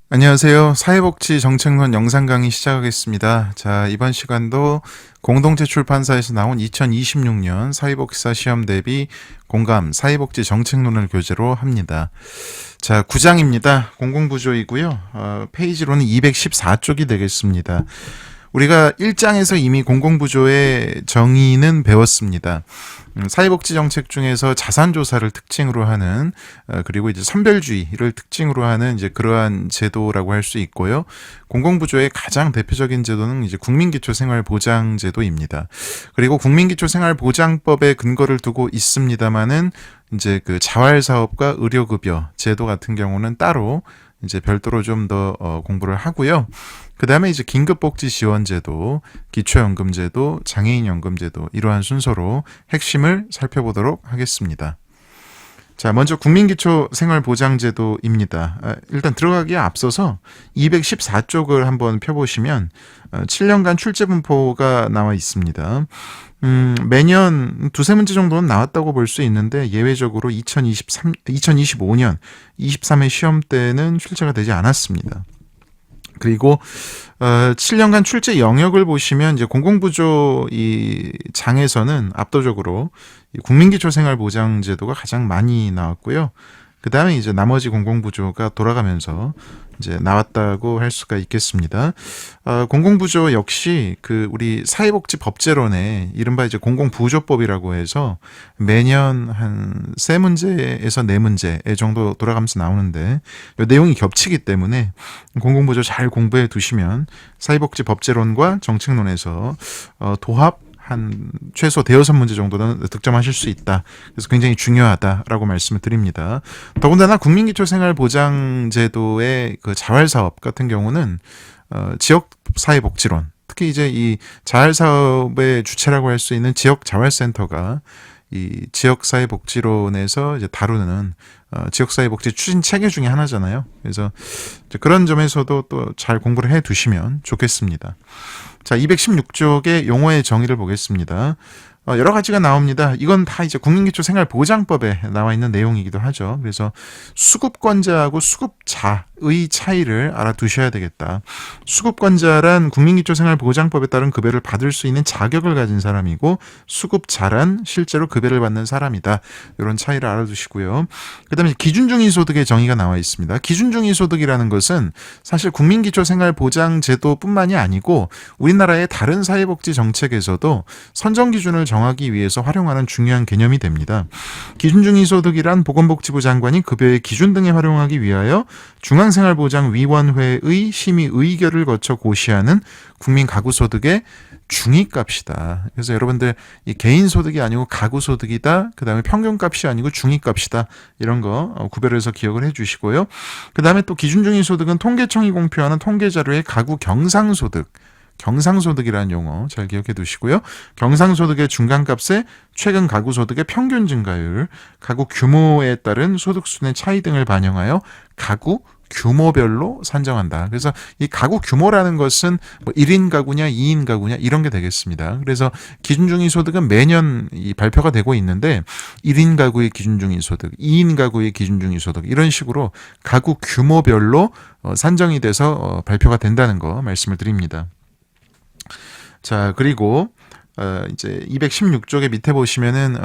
안녕하세요. 사회복지 정책론 영상 강의 시작하겠습니다. 자, 이번 시간도 공동체 출판사에서 나온 2026년 사회복지사 시험 대비 공감 사회복지 정책론을 교재로 합니다. 자, 9장입니다. 공공부조이고요. 페이지로는 214쪽이 되겠습니다. 우리가 1장에서 이미 공공부조의 정의는 배웠습니다. 사회복지 정책 중에서 자산조사를 특징으로 하는 그리고 이제 선별주의를 특징으로 하는 이제 그러한 제도라고 할 수 있고요. 공공부조의 가장 대표적인 제도는 이제 국민기초생활보장제도입니다. 그리고 국민기초생활보장법에 근거를 두고 있습니다만은 이제 그 자활사업과 의료급여 제도 같은 경우는 따로 이제 별도로 좀 더 공부를 하고요. 그 다음에 이제 긴급복지지원제도, 기초연금제도, 장애인연금제도 이러한 순서로 핵심을 살펴보도록 하겠습니다. 자, 먼저 국민기초생활보장제도입니다. 일단 들어가기에 앞서서 214쪽을 한번 펴보시면 7년간 출제분포가 나와 있습니다. 매년 두세 문제 정도는 나왔다고 볼 수 있는데 예외적으로 2025년 23회 시험 때는 출제가 되지 않았습니다. 그리고 7년간 출제 영역을 보시면 이제 공공부조 이 장에서는 압도적으로 국민기초생활보장제도가 가장 많이 나왔고요. 그 다음에 이제 나머지 공공부조가 돌아가면서 이제 나왔다고 할 수가 있겠습니다. 공공부조 역시 그 우리 사회복지법제론에 이른바 이제 공공부조법이라고 해서 매년 한 3문제에서 4문제 정도 돌아가면서 나오는데 내용이 겹치기 때문에 공공부조 잘 공부해 두시면 사회복지법제론과 정책론에서 도합 한 최소 대여섯 문제 정도는 득점하실 수 있다. 그래서 굉장히 중요하다라고 말씀을 드립니다. 더군다나 국민기초생활보장제도의 그 자활사업 같은 경우는 지역사회복지론, 특히 이제 이 자활사업의 주체라고 할 수 있는 지역자활센터가 이 지역사회복지론에서 이제 다루는 지역사회복지 추진 체계 중에 하나잖아요. 그래서 그런 점에서도 또 잘 공부를 해 두시면 좋겠습니다. 자, 216쪽의 용어의 정의를 보겠습니다. 여러 가지가 나옵니다. 이건 다 이제 국민기초생활보장법에 나와 있는 내용이기도 하죠. 그래서 수급권자하고 수급자의 차이를 알아두셔야 되겠다. 수급권자란 국민기초생활보장법에 따른 급여를 받을 수 있는 자격을 가진 사람이고 수급자란 실제로 급여를 받는 사람이다. 이런 차이를 알아두시고요. 그 다음에 기준중위소득의 정의가 나와 있습니다. 기준중위소득이라는 것은 사실 국민기초생활보장제도뿐만이 아니고 우리나라의 다른 사회복지 정책에서도 선정기준을 정하기 위해서 활용하는 중요한 개념이 됩니다. 기준중위소득이란 보건복지부 장관이 급여의 기준 등에 활용하기 위하여 중앙생활보장위원회의 심의 의결을 거쳐 고시하는 국민가구소득의 중위값이다. 그래서 여러분들 이 개인소득이 아니고 가구소득이다. 그 다음에 평균값이 아니고 중위값이다. 이런 거 구별을 해서 기억을 해주시고요. 그 다음에 또 기준중위소득은 통계청이 공표하는 통계자료의 가구 경상소득이라는 용어 잘 기억해 두시고요. 경상소득의 중간값에 최근 가구소득의 평균 증가율, 가구 규모에 따른 소득수준의 차이 등을 반영하여 가구 규모별로 산정한다. 그래서 이 가구 규모라는 것은 뭐 1인 가구냐 2인 가구냐 이런 게 되겠습니다. 그래서 기준중위소득은 매년 발표가 되고 있는데 1인 가구의 기준중위소득, 2인 가구의 기준중위소득 이런 식으로 가구 규모별로 산정이 돼서 발표가 된다는 거 말씀을 드립니다. 자, 그리고 이제 216쪽의 밑에 보시면은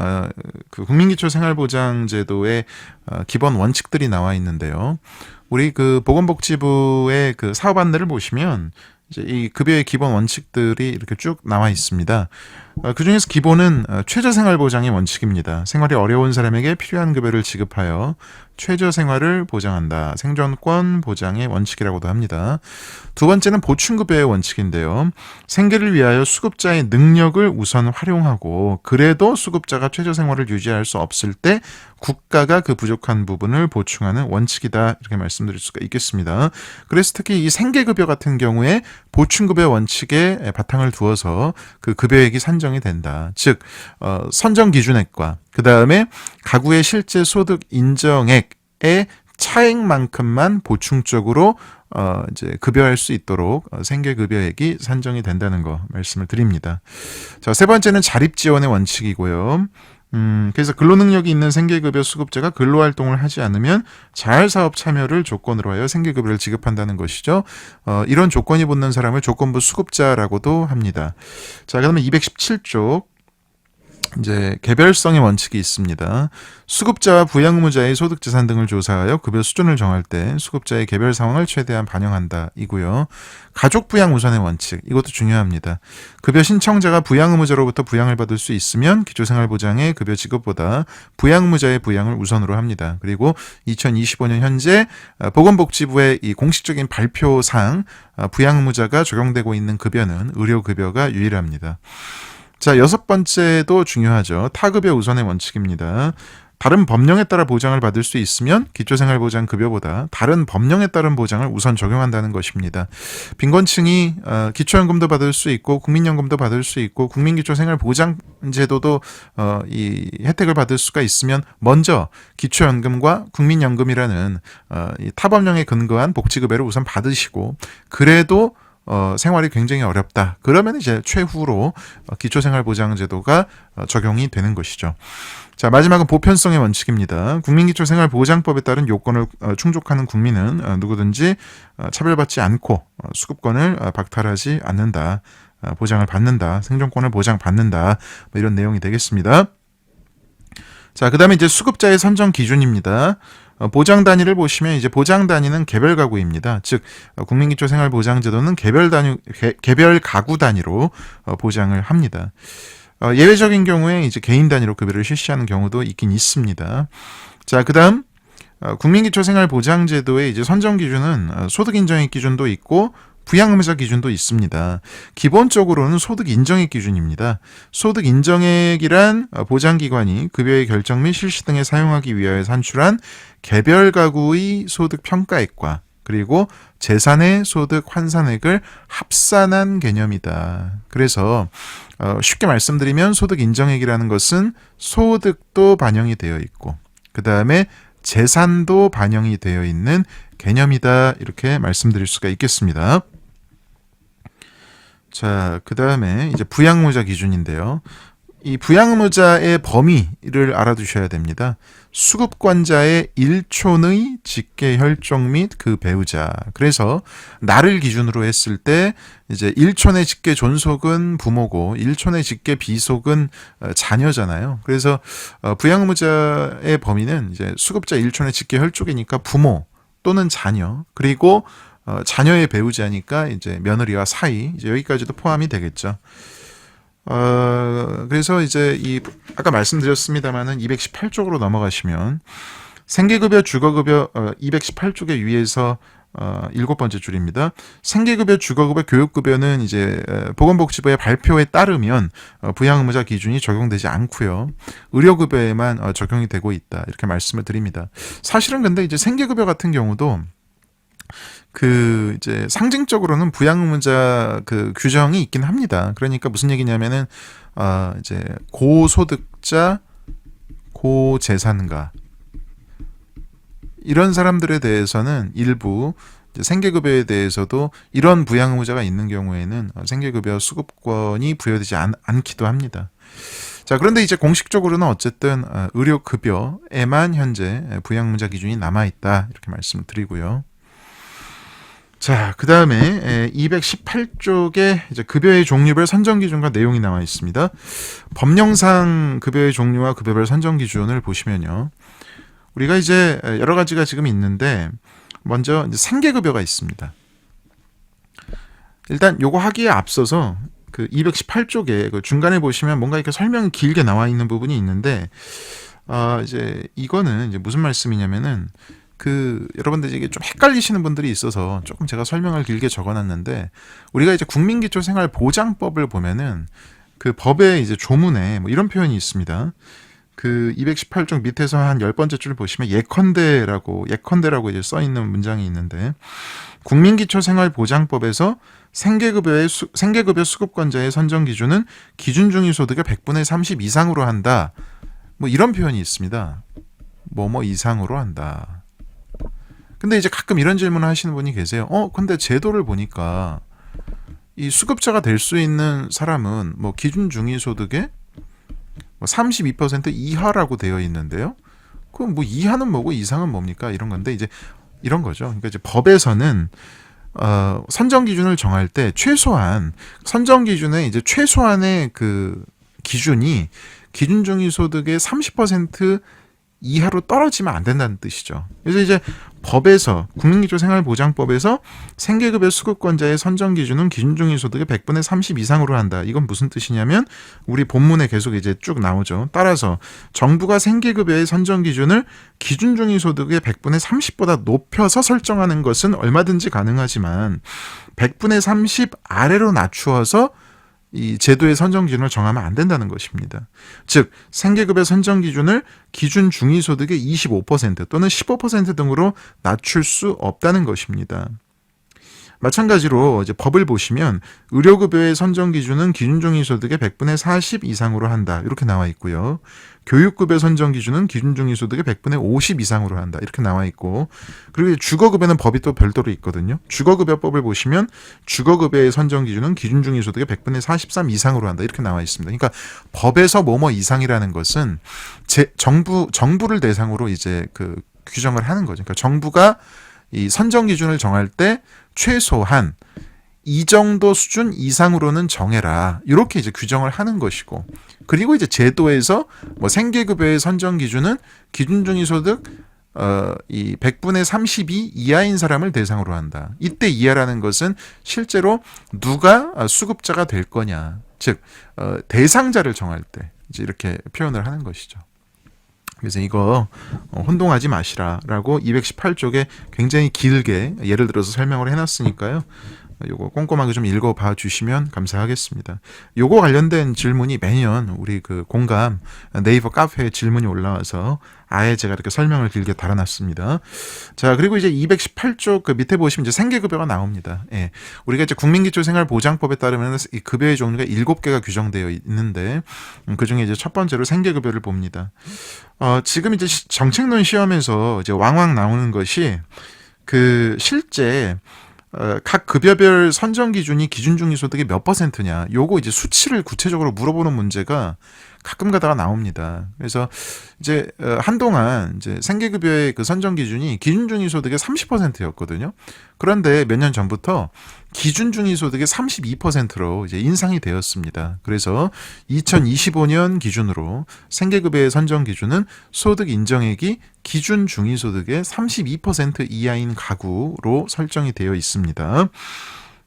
그 국민기초생활보장제도의 기본 원칙들이 나와 있는데요. 우리 그 보건복지부의 그 사업 안내를 보시면 이제 이 급여의 기본 원칙들이 이렇게 쭉 나와 있습니다. 그 중에서 기본은 최저생활보장의 원칙입니다. 생활이 어려운 사람에게 필요한 급여를 지급하여 최저생활을 보장한다. 생존권 보장의 원칙이라고도 합니다. 두 번째는 보충급여의 원칙인데요. 생계를 위하여 수급자의 능력을 우선 활용하고 그래도 수급자가 최저생활을 유지할 수 없을 때 국가가 그 부족한 부분을 보충하는 원칙이다. 이렇게 말씀드릴 수가 있겠습니다. 그래서 특히 이 생계급여 같은 경우에 보충급여 원칙에 바탕을 두어서 그 급여액이 산정이 된다. 즉 선정 기준액과 그 다음에 가구의 실제 소득 인정액의 차액만큼만 보충적으로 이제 급여할 수 있도록 생계급여액이 산정이 된다는 거 말씀을 드립니다. 자, 세 번째는 자립지원의 원칙이고요. 그래서 근로능력이 있는 생계급여 수급자가 근로활동을 하지 않으면 자활사업 참여를 조건으로 하여 생계급여를 지급한다는 것이죠. 이런 조건이 붙는 사람을 조건부 수급자라고도 합니다. 자, 그다음에 217쪽. 이제 개별성의 원칙이 있습니다. 수급자와 부양의무자의 소득재산 등을 조사하여 급여 수준을 정할 때 수급자의 개별 상황을 최대한 반영한다 이고요. 가족 부양 우선의 원칙, 이것도 중요합니다. 급여 신청자가 부양의무자로부터 부양을 받을 수 있으면 기초생활보장의 급여 지급보다 부양의무자의 부양을 우선으로 합니다. 그리고 2025년 현재 보건복지부의 이 공식적인 발표상 부양의무자가 적용되고 있는 급여는 의료급여가 유일합니다. 자, 6번째도 중요하죠. 타급여 우선의 원칙입니다. 다른 법령에 따라 보장을 받을 수 있으면 기초생활보장급여보다 다른 법령에 따른 보장을 우선 적용한다는 것입니다. 빈곤층이 기초연금도 받을 수 있고 국민연금도 받을 수 있고 국민기초생활보장제도도 이 혜택을 받을 수가 있으면 먼저 기초연금과 국민연금이라는 이 타법령에 근거한 복지급여를 우선 받으시고, 그래도 생활이 굉장히 어렵다. 그러면 이제 최후로 기초생활보장제도가 적용이 되는 것이죠. 자, 마지막은 보편성의 원칙입니다. 국민기초생활보장법에 따른 요건을 충족하는 국민은 누구든지 차별받지 않고 수급권을 박탈하지 않는다. 보장을 받는다. 생존권을 보장받는다. 뭐 이런 내용이 되겠습니다. 자, 그 다음에 이제 수급자의 선정 기준입니다. 보장 단위를 보시면 이제 보장 단위는 개별 가구입니다. 즉 국민기초생활보장제도는 개별 가구 단위로 보장을 합니다. 예외적인 경우에 이제 개인 단위로 급여를 실시하는 경우도 있긴 있습니다. 자, 그다음 국민기초생활보장제도의 이제 선정 기준은 소득 인정액 기준도 있고 부양의무자 기준도 있습니다. 기본적으로는 소득 인정액 기준입니다. 소득 인정액이란 보장기관이 급여의 결정 및 실시 등에 사용하기 위하여 산출한 개별 가구의 소득 평가액과 그리고 재산의 소득 환산액을 합산한 개념이다. 그래서 쉽게 말씀드리면 소득 인정액이라는 것은 소득도 반영이 되어 있고 그 다음에 재산도 반영이 되어 있는 개념이다. 이렇게 말씀드릴 수가 있겠습니다. 자, 그 다음에 이제 부양의무자 기준인데요. 이 부양의무자의 범위를 알아두셔야 됩니다. 수급권자의 일촌의 직계 혈족 및 그 배우자. 그래서 나를 기준으로 했을 때 이제 일촌의 직계 존속은 부모고 일촌의 직계 비속은 자녀잖아요. 그래서 부양의무자의 범위는 이제 수급자 일촌의 직계 혈족이니까 부모 또는 자녀, 그리고 자녀의 배우자니까 이제 며느리와 사이, 이제 여기까지도 포함이 되겠죠. 그래서 이제 아까 말씀드렸습니다만은 218쪽으로 넘어가시면 생계급여, 주거급여 218쪽에 위에서 7번째 줄입니다. 생계급여, 주거급여, 교육급여는 이제 보건복지부의 발표에 따르면 부양의무자 기준이 적용되지 않고요. 의료급여에만 적용이 되고 있다. 이렇게 말씀을 드립니다. 사실은 근데 이제 생계급여 같은 경우도 이제 상징적으로는 부양의무자 규정이 있긴 합니다. 그러니까 무슨 얘기냐면은 이제 고소득자, 고재산가 이런 사람들에 대해서는 일부 생계급여에 대해서도 이런 부양의무자가 있는 경우에는 생계급여 수급권이 부여되지 않기도 합니다. 자, 그런데 이제 공식적으로는 어쨌든 의료급여에만 현재 부양의무자 기준이 남아있다. 이렇게 말씀을 드리고요. 자, 그 다음에 218쪽에 이제 급여의 종류별 선정 기준과 내용이 나와 있습니다. 법령상 급여의 종류와 급여별 선정 기준을 보시면요. 우리가 이제 여러 가지가 지금 있는데, 먼저 이제 생계급여가 있습니다. 일단 요거 하기에 앞서서 218쪽에 중간에 보시면 뭔가 이렇게 설명이 길게 나와 있는 부분이 있는데, 이제 이거는 이제 무슨 말씀이냐면은, 여러분들 이게 좀 헷갈리시는 분들이 있어서 조금 제가 설명을 길게 적어놨는데, 우리가 이제 국민기초생활보장법을 보면은 그 법의 이제 조문에 뭐 이런 표현이 있습니다. 218쪽 밑에서 한 10번째 줄 보시면 예컨대라고 이제 써 있는 문장이 있는데, 국민기초생활보장법에서 생계급여 수급권자의 선정 기준은 기준 중위 소득의 100분의 30 이상으로 한다. 뭐 이런 표현이 있습니다. 뭐뭐 이상으로 한다. 근데 이제 가끔 이런 질문을 하시는 분이 계세요. 근데 제도를 보니까 이 수급자가 될 수 있는 사람은 뭐 기준 중위 소득의 32% 이하라고 되어 있는데요. 그럼 뭐 이하는 뭐고 이상은 뭡니까? 이런 건데 이제 이런 거죠. 그러니까 이제 법에서는 선정 기준을 정할 때 최소한 선정 기준의 이제 최소한의 그 기준이 기준 중위소득의 30% 이하로 떨어지면 안 된다는 뜻이죠. 그래서 이제 법에서 국민기초생활보장법에서 생계급여 수급권자의 선정 기준은 기준 중위소득의 100분의 30 이상으로 한다. 이건 무슨 뜻이냐면 우리 본문에 계속 이제 쭉 나오죠. 따라서 정부가 생계급여의 선정 기준을 기준 중위소득의 100분의 30보다 높여서 설정하는 것은 얼마든지 가능하지만 100분의 30 아래로 낮추어서 이 제도의 선정 기준을 정하면 안 된다는 것입니다. 즉 생계급여 선정 기준을 기준 중위소득의 25% 또는 15% 등으로 낮출 수 없다는 것입니다. 마찬가지로 이제 법을 보시면 의료급여의 선정 기준은 기준 중위소득의 100분의 40 이상으로 한다. 이렇게 나와 있고요. 교육급여 선정 기준은 기준 중위소득의 100분의 50 이상으로 한다. 이렇게 나와 있고, 그리고 주거급여는 법이 또 별도로 있거든요. 주거급여법을 보시면 주거급여의 선정 기준은 기준 중위소득의 100분의 43 이상으로 한다. 이렇게 나와 있습니다. 그러니까 법에서 뭐뭐 이상이라는 것은 정부를 대상으로 이제 그 규정을 하는 거죠. 그러니까 정부가 이 선정 기준을 정할 때 최소한 이 정도 수준 이상으로는 정해라. 이렇게 이제 규정을 하는 것이고, 그리고 이제 제도에서 뭐 생계급여의 선정 기준은 기준 중위소득 이 100분의 32 이하인 사람을 대상으로 한다. 이때 이하라는 것은 실제로 누가 수급자가 될 거냐, 즉 대상자를 정할 때 이제 이렇게 표현을 하는 것이죠. 그래서 이거 혼동하지 마시라라고 218쪽에 굉장히 길게 예를 들어서 설명을 해놨으니까요. 요거 꼼꼼하게 좀 읽어봐 주시면 감사하겠습니다. 요거 관련된 질문이 매년 우리 그 공감 네이버 카페에 질문이 올라와서 아예 제가 이렇게 설명을 길게 달아놨습니다. 자, 그리고 이제 218쪽 그 밑에 보시면 이제 생계급여가 나옵니다. 예. 우리가 이제 국민기초생활보장법에 따르면 이 급여의 종류가 7개가 규정되어 있는데 그 중에 이제 첫 번째로 생계급여를 봅니다. 지금 이제 정책론 시험에서 이제 왕왕 나오는 것이 그 실제 각 급여별 선정 기준이 기준 중위소득의 몇 %냐, 요거 이제 수치를 구체적으로 물어보는 문제가 가끔 가다가 나옵니다. 그래서 이제 한동안 이제 생계급여의 그 선정 기준이 기준 중위소득의 30%였거든요. 그런데 몇 년 전부터 기준 중위소득의 32%로 이제 인상이 되었습니다. 그래서 2025년 기준으로 생계급여의 선정 기준은 소득 인정액이 기준 중위소득의 32% 이하인 가구로 설정이 되어 있습니다.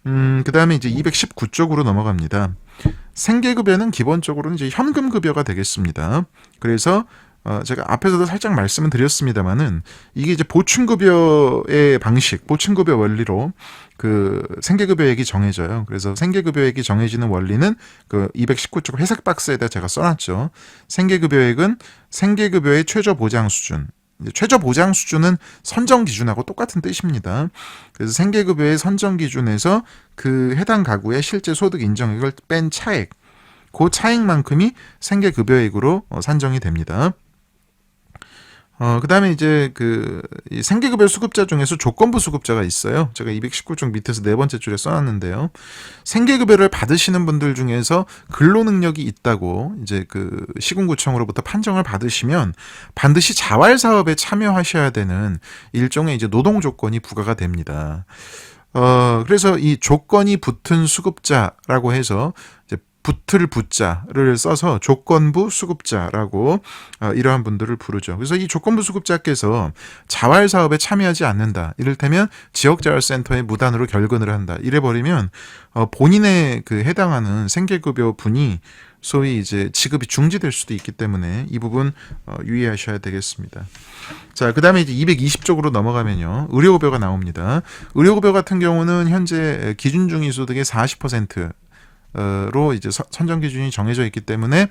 그 다음에 이제 219쪽으로 넘어갑니다. 생계급여는 기본적으로는 이제 현금급여가 되겠습니다. 그래서 제가 앞에서도 살짝 말씀을 드렸습니다만은 이게 이제 보충급여의 방식, 보충급여 원리로 그 생계급여액이 정해져요. 그래서 생계급여액이 정해지는 원리는 그 219쪽 회색 박스에다 제가 써놨죠. 생계급여액은 생계급여의 최저보장 수준, 최저보장 수준은 선정 기준하고 똑같은 뜻입니다. 그래서 생계급여의 선정 기준에서 그 해당 가구의 실제 소득 인정액을 뺀 차액, 그 차액만큼이 생계급여액으로 산정이 됩니다. 그 다음에 이제 그 생계급여 수급자 중에서 조건부 수급자가 있어요. 제가 219쪽 밑에서 네 번째 줄에 써놨는데요. 생계급여를 받으시는 분들 중에서 근로능력이 있다고 이제 그 시군구청으로부터 판정을 받으시면 반드시 자활사업에 참여하셔야 되는 일종의 이제 노동 조건이 부과가 됩니다. 그래서 이 조건이 붙은 수급자라고 해서 이제 붙을 붙자를 써서 조건부 수급자라고 이러한 분들을 부르죠. 그래서 이 조건부 수급자께서 자활사업에 참여하지 않는다. 이를테면 지역자활센터에 무단으로 결근을 한다. 이래버리면 본인의 그 해당하는 생계급여 분이 소위 이제 지급이 중지될 수도 있기 때문에 이 부분 유의하셔야 되겠습니다. 자, 그 다음에 이제 220쪽으로 넘어가면요. 의료급여가 나옵니다. 의료급여 같은 경우는 현재 기준 중위소득의 40%, 로 이제 선정 기준이 정해져 있기 때문에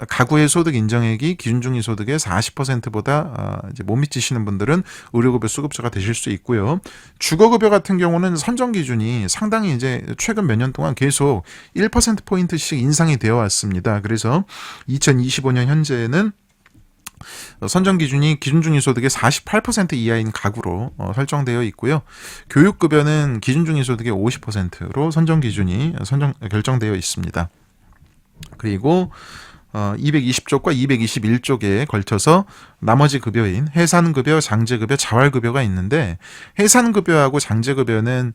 가구의 소득 인정액이 기준 중위소득의 40%보다 이제 못 미치시는 분들은 의료급여 수급자가 되실 수 있고요. 주거급여 같은 경우는 선정 기준이 상당히 이제 최근 몇 년 동안 계속 1% 포인트씩 인상이 되어 왔습니다. 그래서 2025년 현재는 선정 기준이 기준 중위소득의 48% 이하인 가구로 설정되어 있고요. 교육급여는 기준 중위소득의 50%로 선정 기준이 결정되어 있습니다. 그리고 220쪽과 221쪽에 걸쳐서 나머지 급여인 해산급여, 장제급여, 자활급여가 있는데, 해산급여하고 장제급여는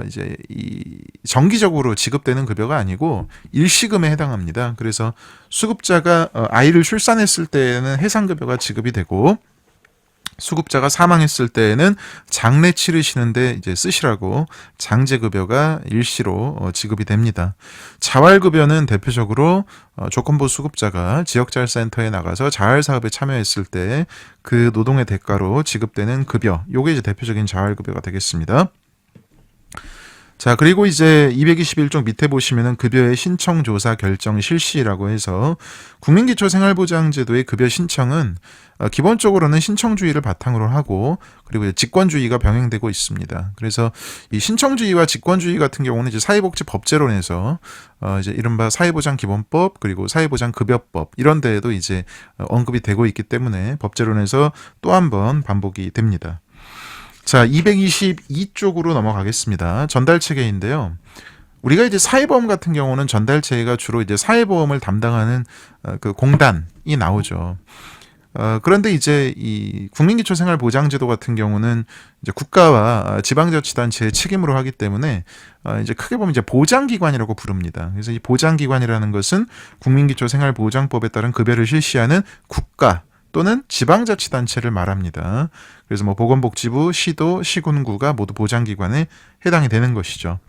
이제 이 정기적으로 지급되는 급여가 아니고 일시금에 해당합니다. 그래서 수급자가 아이를 출산했을 때에는 해산급여가 지급이 되고, 수급자가 사망했을 때에는 장례 치르시는데 이제 쓰시라고 장제급여가 일시로 지급이 됩니다. 자활급여는 대표적으로 조건부 수급자가 지역자활센터에 나가서 자활사업에 참여했을 때 그 노동의 대가로 지급되는 급여, 요게 이제 대표적인 자활급여가 되겠습니다. 자, 그리고 이제 221쪽 밑에 보시면은 급여의 신청, 조사, 결정, 실시라고 해서 국민기초생활보장제도의 급여 신청은 기본적으로는 신청주의를 바탕으로 하고, 그리고 직권주의가 병행되고 있습니다. 그래서 이 신청주의와 직권주의 같은 경우는 이제 사회복지법제론에서 이제 이른바 사회보장기본법, 그리고 사회보장급여법 이런 데에도 이제 언급이 되고 있기 때문에 법제론에서 또 한 번 반복이 됩니다. 자, 222쪽으로 넘어가겠습니다. 전달체계인데요. 우리가 이제 사회보험 같은 경우는 전달체계가 주로 이제 사회보험을 담당하는 그 공단이 나오죠. 그런데 이제 이 국민기초생활보장제도 같은 경우는 이제 국가와 지방자치단체의 책임으로 하기 때문에 이제 크게 보면 이제 보장기관이라고 부릅니다. 그래서 이 보장기관이라는 것은 국민기초생활보장법에 따른 급여를 실시하는 국가 또는 지방자치단체를 말합니다. 그래서 뭐 보건복지부, 시도, 시군구가 모두 보장기관에 해당이 되는 것이죠.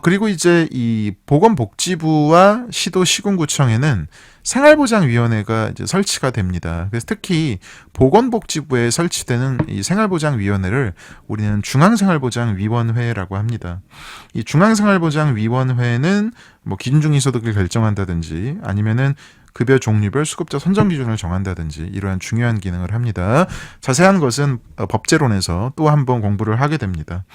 그리고 이제 이 보건복지부와 시도, 시군구청에는 생활보장위원회가 이제 설치가 됩니다. 그래서 특히 보건복지부에 설치되는 이 생활보장위원회를 우리는 중앙생활보장위원회라고 합니다. 이 중앙생활보장위원회는 뭐 기준중위소득을 결정한다든지 아니면은 급여 종류별 수급자 선정 기준을 정한다든지 이러한 중요한 기능을 합니다. 자세한 것은 법제론에서 또 한 번 공부를 하게 됩니다.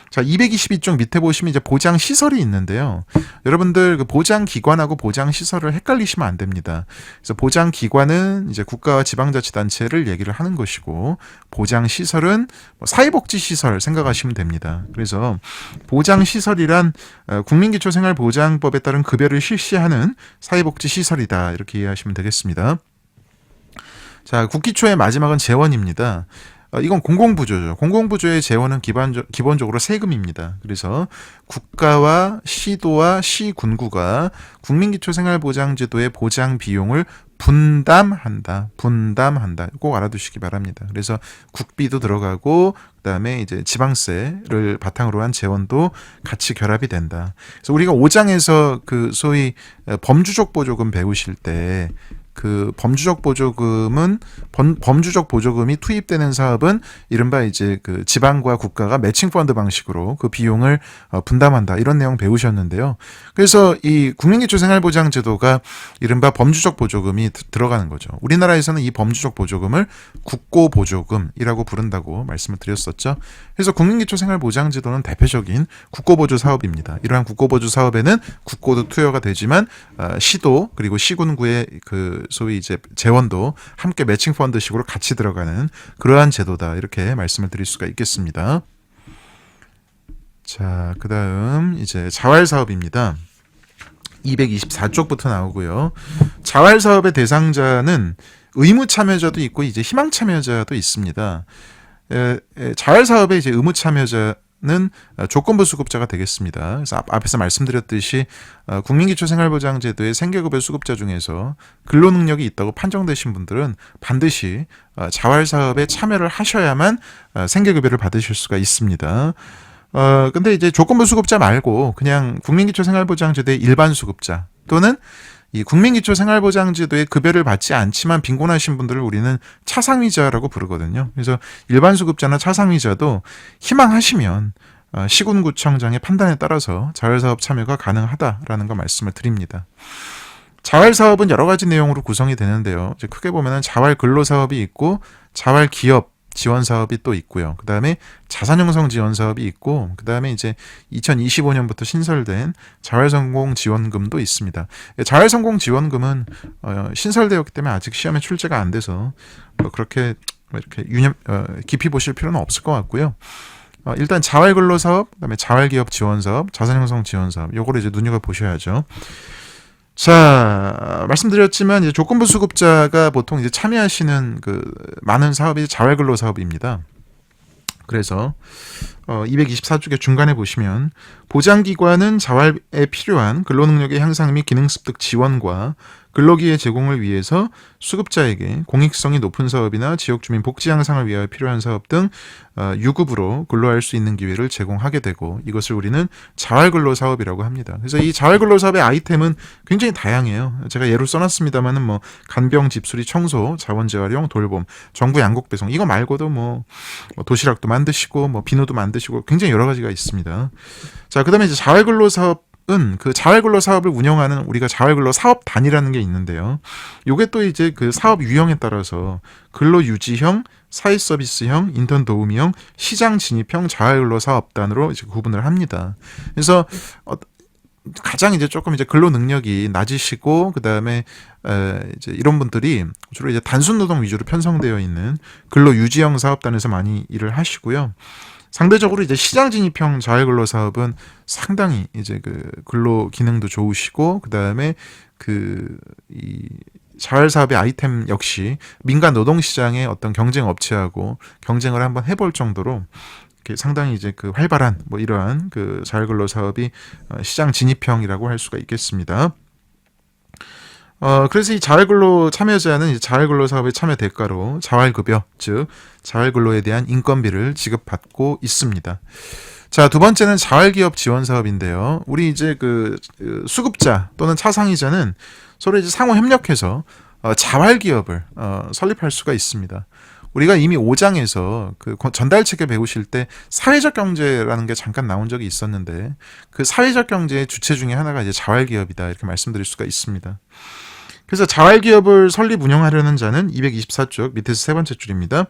자, 222쪽 밑에 보시면 이제 보장 시설이 있는데요. 여러분들 그 보장 기관하고 보장 시설을 헷갈리시면 안 됩니다. 그래서 보장 기관은 이제 국가와 지방자치단체를 얘기를 하는 것이고, 보장 시설은 사회복지 시설 생각하시면 됩니다. 그래서 보장 시설이란 국민기초생활보장법에 따른 급여를 실시하는 사회복지 시설이다, 이렇게 이해하시면 되겠습니다. 자, 국기초의 마지막은 재원입니다. 이건 공공부조죠. 공공부조의 재원은 기본적으로 세금입니다. 그래서 국가와 시도와 시군구가 국민기초생활보장제도의 보장 비용을 분담한다. 꼭 알아두시기 바랍니다. 그래서 국비도 들어가고, 그다음에 이제 지방세를 바탕으로 한 재원도 같이 결합이 된다. 그래서 우리가 5장에서 그 소위 범주적 보조금 배우실 때, 그 범주적 보조금이 투입되는 사업은 이른바 이제 그 지방과 국가가 매칭 펀드 방식으로 그 비용을 분담한다, 이런 내용 배우셨는데요. 그래서 이 국민기초생활보장제도가 이른바 범주적 보조금이 들어가는 거죠. 우리나라에서는 이 범주적 보조금을 국고보조금이라고 부른다고 말씀을 드렸었죠. 그래서 국민기초생활보장제도는 대표적인 국고보조 사업입니다. 이러한 국고보조 사업에는 국고도 투여가 되지만 시도 그리고 시군구의 그 소위 이제 재원도 함께 매칭 펀드식으로 같이 들어가는 그러한 제도다, 이렇게 말씀을 드릴 수가 있겠습니다. 자, 그다음 이제 자활 사업입니다. 224쪽부터 나오고요. 자활 사업의 대상자는 의무 참여자도 있고 이제 희망 참여자도 있습니다. 자활 사업의 이제 의무 참여자 는 조건부 수급자가 되겠습니다. 그래서 앞에서 말씀드렸듯이 국민기초생활보장제도의 생계급여 수급자 중에서 근로능력이 있다고 판정되신 분들은 반드시 자활사업에 참여를 하셔야만 생계급여를 받으실 수가 있습니다. 근데 이제 조건부 수급자 말고 그냥 국민기초생활보장제도의 일반 수급자 또는 이 국민기초생활보장제도의 급여를 받지 않지만 빈곤하신 분들을 우리는 차상위자라고 부르거든요. 그래서 일반 수급자나 차상위자도 희망하시면 시군구청장의 판단에 따라서 자활사업 참여가 가능하다라는 거 말씀을 드립니다. 자활사업은 여러 가지 내용으로 구성이 되는데요. 이제 크게 보면은 자활근로사업이 있고 자활기업 지원 사업이 또 있고요. 그 다음에 자산형성 지원 사업이 있고, 그 다음에 이제 2025년부터 신설된 자활성공 지원금도 있습니다. 자활성공 지원금은 신설되었기 때문에 아직 시험에 출제가 안 돼서 그렇게 이렇게 깊이 보실 필요는 없을 것 같고요. 일단 자활근로사업, 그다음에 자활기업 지원 사업, 자산형성 지원 사업, 요거를 이제 눈여겨 보셔야죠. 자, 말씀드렸지만 이제 조건부 수급자가 보통 이제 참여하시는 그 많은 사업이 자활근로 사업입니다. 그래서 224쪽의 중간에 보시면 보장기관은 자활에 필요한 근로능력의 향상 및 기능습득 지원과 근로기회 제공을 위해서 수급자에게 공익성이 높은 사업이나 지역주민 복지 향상을 위하여 필요한 사업 등 유급으로 근로할 수 있는 기회를 제공하게 되고 이것을 우리는 자활근로 사업이라고 합니다. 그래서 이 자활근로 사업의 아이템은 굉장히 다양해요. 제가 예로 써놨습니다만은 뭐 간병, 집수리, 청소, 자원재활용, 돌봄, 정부 양곡 배송 이거 말고도 뭐 도시락도 만드시고 뭐 비누도 만드시고 굉장히 여러 가지가 있습니다. 자, 그다음에 이제 자활근로 사업 그 자활근로 사업을 운영하는 우리가 자활근로 사업단이라는 게 있는데요. 요게 또 이제 그 사업 유형에 따라서 근로유지형, 사회서비스형, 인턴 도우미형, 시장 진입형 자활근로 사업단으로 이제 구분을 합니다. 그래서 가장 이제 조금 이제 근로 능력이 낮으시고 그다음에 이제 이런 분들이 주로 이제 단순 노동 위주로 편성되어 있는 근로유지형 사업단에서 많이 일을 하시고요. 상대적으로 이제 시장 진입형 자활근로 사업은 상당히 이제 그 근로 기능도 좋으시고 그다음에 이 자활 사업의 아이템 역시 민간 노동 시장의 어떤 경쟁 업체하고 경쟁을 한번 해볼 정도로 상당히 이제 그 활발한 뭐 이러한 그 자활근로 사업이 시장 진입형이라고 할 수가 있겠습니다. 그래서 이 자활근로 참여자는 이 자활근로 사업의 참여 대가로 자활급여, 즉 자활근로에 대한 인건비를 지급받고 있습니다. 자, 두 번째는 자활기업 지원 사업인데요. 우리 이제 그 수급자 또는 차상위자는 서로 이제 상호 협력해서 자활기업을 설립할 수가 있습니다. 우리가 이미 5장에서 그 전달책에 배우실 때 사회적 경제라는 게 잠깐 나온 적이 있었는데 그 사회적 경제의 주체 중에 하나가 이제 자활기업이다 이렇게 말씀드릴 수가 있습니다. 그래서 자활기업을 설립 운영하려는 자는 224쪽 밑에서 세 번째 줄입니다.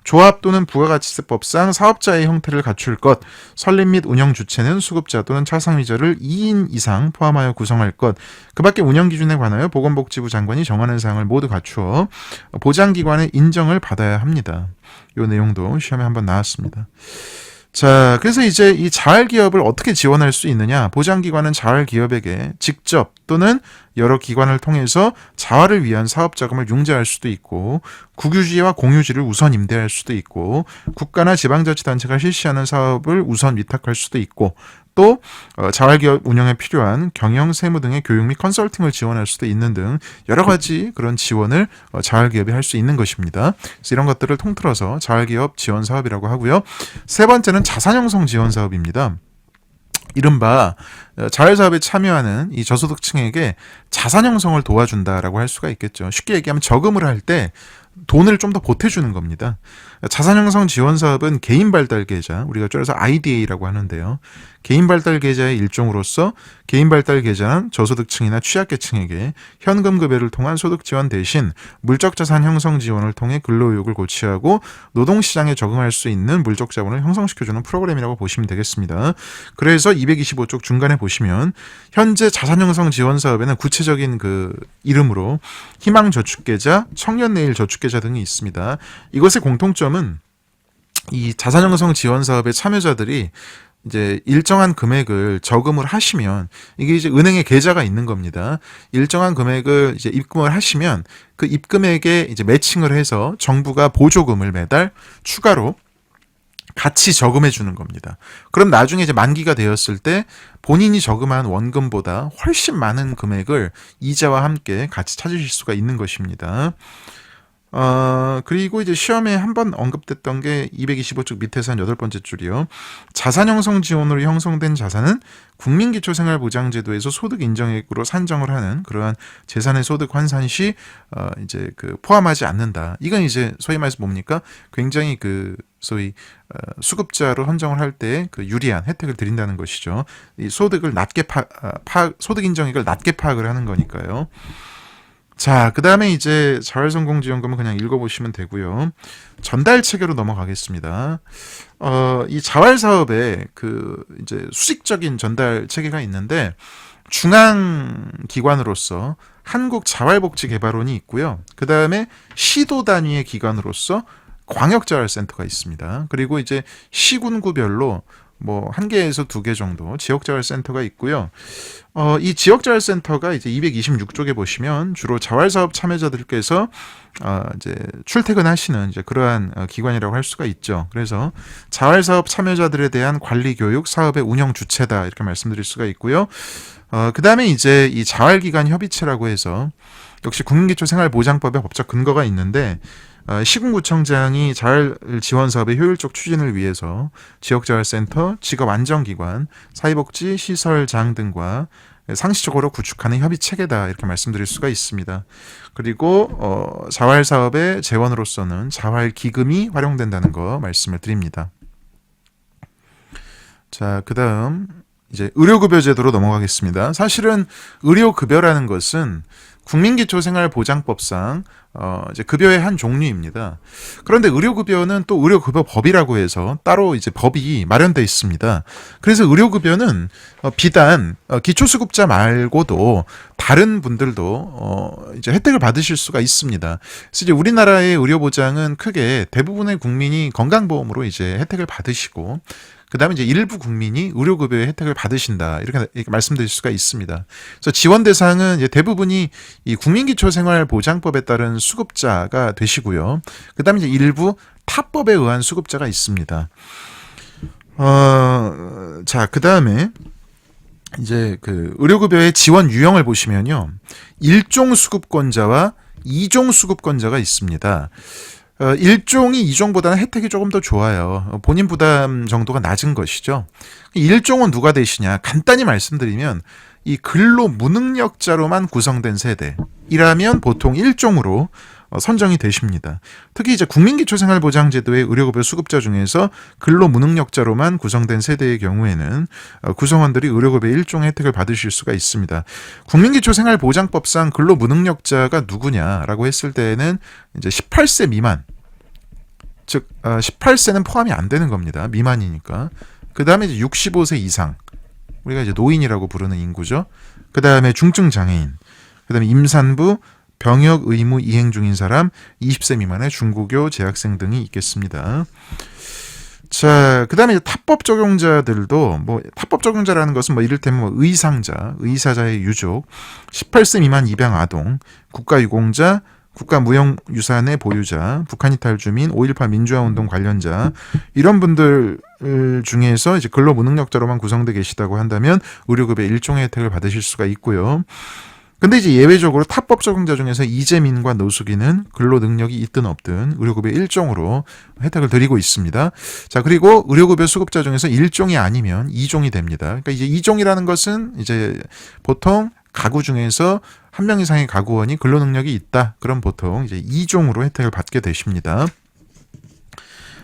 조합 또는 부가가치세법상 사업자의 형태를 갖출 것, 설립 및 운영 주체는 수급자 또는 차상위자를 2인 이상 포함하여 구성할 것, 그 밖에 운영 기준에 관하여 보건복지부 장관이 정하는 사항을 모두 갖추어 보장기관의 인정을 받아야 합니다. 이 내용도 시험에 한번 나왔습니다. 자, 그래서 이제 이 자활기업을 어떻게 지원할 수 있느냐? 보장기관은 자활기업에게 직접 또는 여러 기관을 통해서 자활을 위한 사업자금을 융자할 수도 있고 국유지와 공유지를 우선 임대할 수도 있고 국가나 지방자치단체가 실시하는 사업을 우선 위탁할 수도 있고 또 자활기업 운영에 필요한 경영, 세무 등의 교육 및 컨설팅을 지원할 수도 있는 등 여러 가지 그런 지원을 자활기업이 할 수 있는 것입니다. 그래서 이런 것들을 통틀어서 자활기업 지원 사업이라고 하고요. 세 번째는 자산형성 지원 사업입니다. 이른바 자활사업에 참여하는 이 저소득층에게 자산 형성을 도와준다라고 할 수가 있겠죠. 쉽게 얘기하면 저금을 할 때 돈을 좀 더 보태주는 겁니다. 자산형성 지원사업은 개인발달계좌, 우리가 줄여서 IDA라고 하는데요. 개인발달계좌의 일종으로서 개인발달계좌는 저소득층이나 취약계층에게 현금급여를 통한 소득지원 대신 물적자산 형성 지원을 통해 근로의욕을 고취하고 노동시장에 적응할 수 있는 물적자본을 형성시켜주는 프로그램이라고 보시면 되겠습니다. 그래서 225쪽 중간에 보시면 현재 자산형성 지원사업에는 구체적인 그 이름으로 희망저축계좌, 청년내일저축계좌 등이 있습니다. 이것의 공통점은 이 자산형성 지원 사업의 참여자들이 이제 일정한 금액을 저금을 하시면 이게 이제 은행에 계좌가 있는 겁니다. 일정한 금액을 이제 입금을 하시면 그 입금액에 이제 매칭을 해서 정부가 보조금을 매달 추가로 같이 저금해 주는 겁니다. 그럼 나중에 이제 만기가 되었을 때 본인이 저금한 원금보다 훨씬 많은 금액을 이자와 함께 같이 찾으실 수가 있는 것입니다. 그리고 이제 시험에 한번 언급됐던 게 225쪽 밑에서 한 8번째 줄이요. 자산 형성 지원으로 형성된 자산은 국민기초생활보장제도에서 소득 인정액으로 산정을 하는 그러한 재산의 소득 환산 시 이제 그 포함하지 않는다. 이건 이제 소위 말해서 뭡니까? 굉장히 그 소위 수급자로 선정을 할 때 그 유리한 혜택을 드린다는 것이죠. 이 소득을 낮게 소득 인정액을 낮게 파악을 하는 거니까요. 자, 그 다음에 이제 자활성공지원금은 그냥 읽어보시면 되고요. 전달 체계로 넘어가겠습니다. 이 자활 사업에 그 이제 수직적인 전달 체계가 있는데 중앙 기관으로서 한국자활복지개발원이 있고요. 그 다음에 시도 단위의 기관으로서 광역자활센터가 있습니다. 그리고 이제 시군구별로 뭐 1개에서 2개 정도 지역자활센터가 있고요. 이 지역자활센터가 이제 226쪽에 보시면 주로 자활사업 참여자들께서 이제 출퇴근하시는 이제 그러한 기관이라고 할 수가 있죠. 그래서 자활사업 참여자들에 대한 관리 교육, 사업의 운영 주체다 이렇게 말씀드릴 수가 있고요. 그 다음에 이제 이 자활기관 협의체라고 해서 역시 국민기초생활보장법의 법적 근거가 있는데 시군구청장이 자활지원사업의 효율적 추진을 위해서 지역자활센터, 직업안정기관, 사회복지시설장 등과 상시적으로 구축하는 협의체계다 이렇게 말씀드릴 수가 있습니다. 그리고 자활사업의 재원으로서는 자활기금이 활용된다는 거 말씀을 드립니다. 자, 그 다음 이제 의료급여 제도로 넘어가겠습니다. 사실은 의료급여라는 것은 국민기초생활보장법상 이제 급여의 한 종류입니다. 그런데 의료급여는 또 의료급여법이라고 해서 따로 이제 법이 마련되어 있습니다. 그래서 의료급여는 비단 기초수급자 말고도 다른 분들도 이제 혜택을 받으실 수가 있습니다. 그래서 이제 우리나라의 의료보장은 크게 대부분의 국민이 건강보험으로 이제 혜택을 받으시고 그 다음에 이제 일부 국민이 의료급여의 혜택을 받으신다. 이렇게 말씀드릴 수가 있습니다. 그래서 지원 대상은 이제 대부분이 이 국민기초생활보장법에 따른 수급자가 되시고요. 그 다음에 이제 일부 타법에 의한 수급자가 있습니다. 자, 그 다음에 이제 그 의료급여의 지원 유형을 보시면요. 1종 수급권자와 2종 수급권자가 있습니다. 1종이 2종보다는 혜택이 조금 더 좋아요. 본인 부담 정도가 낮은 것이죠. 1종은 누가 되시냐? 간단히 말씀드리면 이 근로 무능력자로만 구성된 세대이라면 보통 1종으로 선정이 되십니다. 특히 이제 국민기초생활보장제도의 의료급여 수급자 중에서 근로 무능력자로만 구성된 세대의 경우에는 구성원들이 의료급여 1종 혜택을 받으실 수가 있습니다. 국민기초생활보장법상 근로 무능력자가 누구냐라고 했을 때에는 이제 18세 미만, 즉 18세는 포함이 안 되는 겁니다. 미만이니까. 그 다음에 이제 65세 이상, 우리가 이제 노인이라고 부르는 인구죠. 그 다음에 중증 장애인, 그 다음에 임산부, 병역 의무 이행 중인 사람, 20세 미만의 중고교 재학생 등이 있겠습니다. 자, 그 다음에 이제 타법 적용자들도 뭐 타법 적용자라는 것은 뭐 이를테면 뭐 의상자, 의사자의 유족, 18세 미만 입양 아동, 국가유공자, 국가무형유산의 보유자, 북한 이탈 주민, 5.18 민주화운동 관련자 이런 분들 중에서 이제 근로무능력자로만 구성되어 계시다고 한다면 의료급여 일종의 혜택을 받으실 수가 있고요. 근데 이제 예외적으로 타법 적용자 중에서 이재민과 노숙인은 근로 능력이 있든 없든 의료급여 1종으로 혜택을 드리고 있습니다. 자, 그리고 의료급여 수급자 중에서 1종이 아니면 2종이 됩니다. 그러니까 이제 2종이라는 것은 이제 보통 가구 중에서 한 명 이상의 가구원이 근로 능력이 있다. 그럼 보통 이제 2종으로 혜택을 받게 되십니다.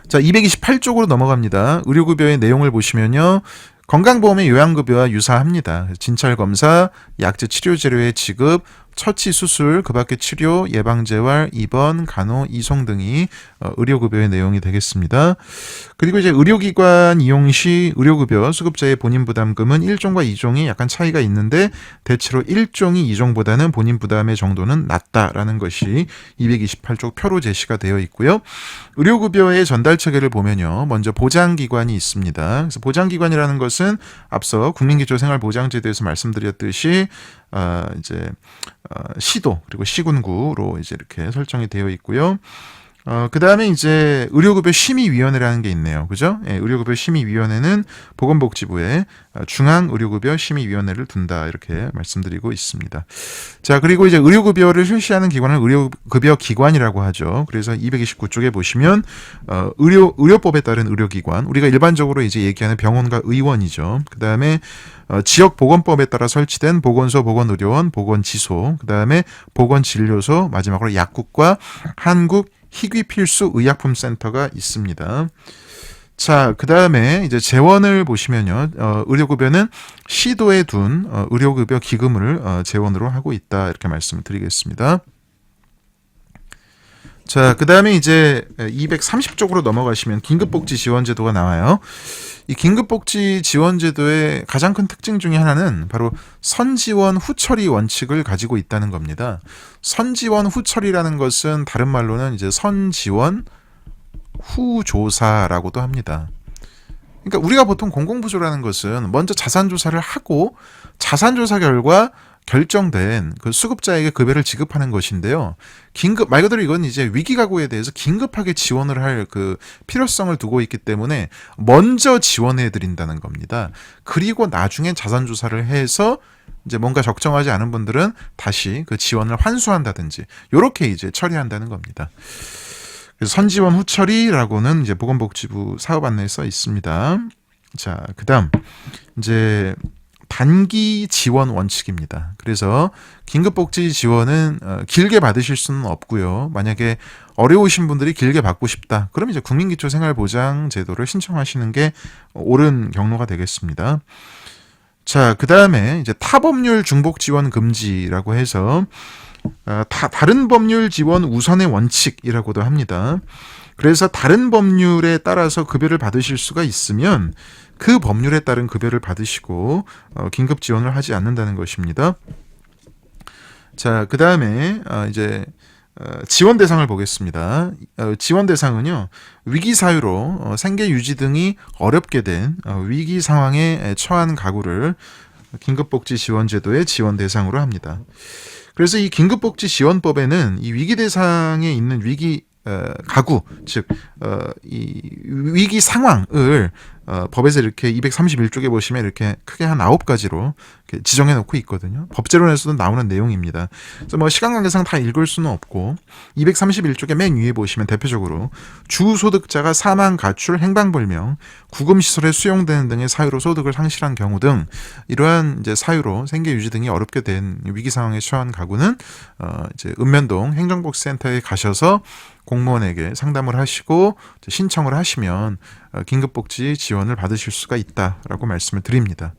자, 228쪽으로 넘어갑니다. 의료급여의 내용을 보시면요. 건강보험의 요양급여와 유사합니다. 진찰검사, 약제 치료재료의 지급, 처치 수술, 그 밖의 치료, 예방재활, 입원, 간호, 이송 등이 의료급여의 내용이 되겠습니다. 그리고 이제 의료기관 이용 시 의료급여 수급자의 본인 부담금은 1종과 2종이 약간 차이가 있는데 대체로 1종이 2종보다는 본인 부담의 정도는 낮다라는 것이 228쪽 표로 제시가 되어 있고요. 의료급여의 전달 체계를 보면요. 먼저 보장기관이 있습니다. 그래서 보장기관이라는 것은 앞서 국민기초생활보장제도에서 말씀드렸듯이 이제 시도 그리고 시군구로 이제 이렇게 설정이 되어 있고요. 그 다음에 이제 의료급여 심의위원회라는 게 있네요. 그죠? 예, 의료급여 심의위원회는 보건복지부에 중앙의료급여 심의위원회를 둔다. 이렇게 말씀드리고 있습니다. 자, 그리고 이제 의료급여를 실시하는 기관을 의료급여 기관이라고 하죠. 그래서 229쪽에 보시면, 의료법에 따른 의료기관, 우리가 일반적으로 이제 얘기하는 병원과 의원이죠. 그 다음에 지역보건법에 따라 설치된 보건소, 보건의료원, 보건지소, 그 다음에 보건진료소, 마지막으로 약국과 한국 희귀필수 의약품센터가 있습니다. 자, 그 다음에 이제 재원을 보시면요. 의료급여는 시도에 둔 의료급여 기금을 재원으로 하고 있다. 이렇게 말씀을 드리겠습니다. 자, 그 다음에 이제 230쪽으로 넘어가시면 긴급복지지원제도가 나와요. 이 긴급복지지원제도의 가장 큰 특징 중에 하나는 바로 선지원 후처리 원칙을 가지고 있다는 겁니다. 선지원 후처리라는 것은 다른 말로는 이제 선지원 후조사라고도 합니다. 그러니까 우리가 보통 공공부조라는 것은 먼저 자산조사를 하고 자산조사 결과 결정된 그 수급자에게 급여를 지급하는 것인데요. 말 그대로 이건 이제 위기가구에 대해서 긴급하게 지원을 할 그 필요성을 두고 있기 때문에 먼저 지원해 드린다는 겁니다. 그리고 나중에 자산조사를 해서 이제 뭔가 적정하지 않은 분들은 다시 그 지원을 환수한다든지 요렇게 이제 처리한다는 겁니다. 그래서 선지원 후처리라고는 이제 보건복지부 사업 안내에 써 있습니다. 자, 그다음 이제 단기 지원 원칙입니다. 그래서 긴급복지 지원은 길게 받으실 수는 없고요. 만약에 어려우신 분들이 길게 받고 싶다. 그럼 이제 국민기초생활보장제도를 신청하시는 게 옳은 경로가 되겠습니다. 자, 그다음에 이제 타법률 중복 지원 금지라고 해서 다른 법률 지원 우선의 원칙이라고도 합니다. 그래서 다른 법률에 따라서 급여를 받으실 수가 있으면 그 법률에 따른 급여를 받으시고 긴급 지원을 하지 않는다는 것입니다. 자, 그 다음에 이제 지원 대상을 보겠습니다. 지원 대상은요, 위기 사유로 생계 유지 등이 어렵게 된 위기 상황에 처한 가구를 긴급복지 지원제도의 지원 대상으로 합니다. 그래서 이 긴급복지 지원법에는 이 위기 대상에 있는 위기 가구, 즉 이 위기 상황을 법에서 이렇게 231쪽에 보시면 이렇게 크게 한 9가지로 이렇게 지정해 놓고 있거든요. 법제론에서도 나오는 내용입니다. 그래서 뭐 시간 관계상 다 읽을 수는 없고 231쪽에 맨 위에 보시면 대표적으로 주소득자가 사망, 가출, 행방불명, 구금시설에 수용되는 등의 사유로 소득을 상실한 경우 등 이러한 이제 사유로 생계 유지 등이 어렵게 된 위기 상황에 처한 가구는 이제 읍면동 행정복지센터에 가셔서 공무원에게 상담을 하시고 신청을 하시면 긴급복지 지원을 받으실 수가 있다라고 말씀을 드립니다.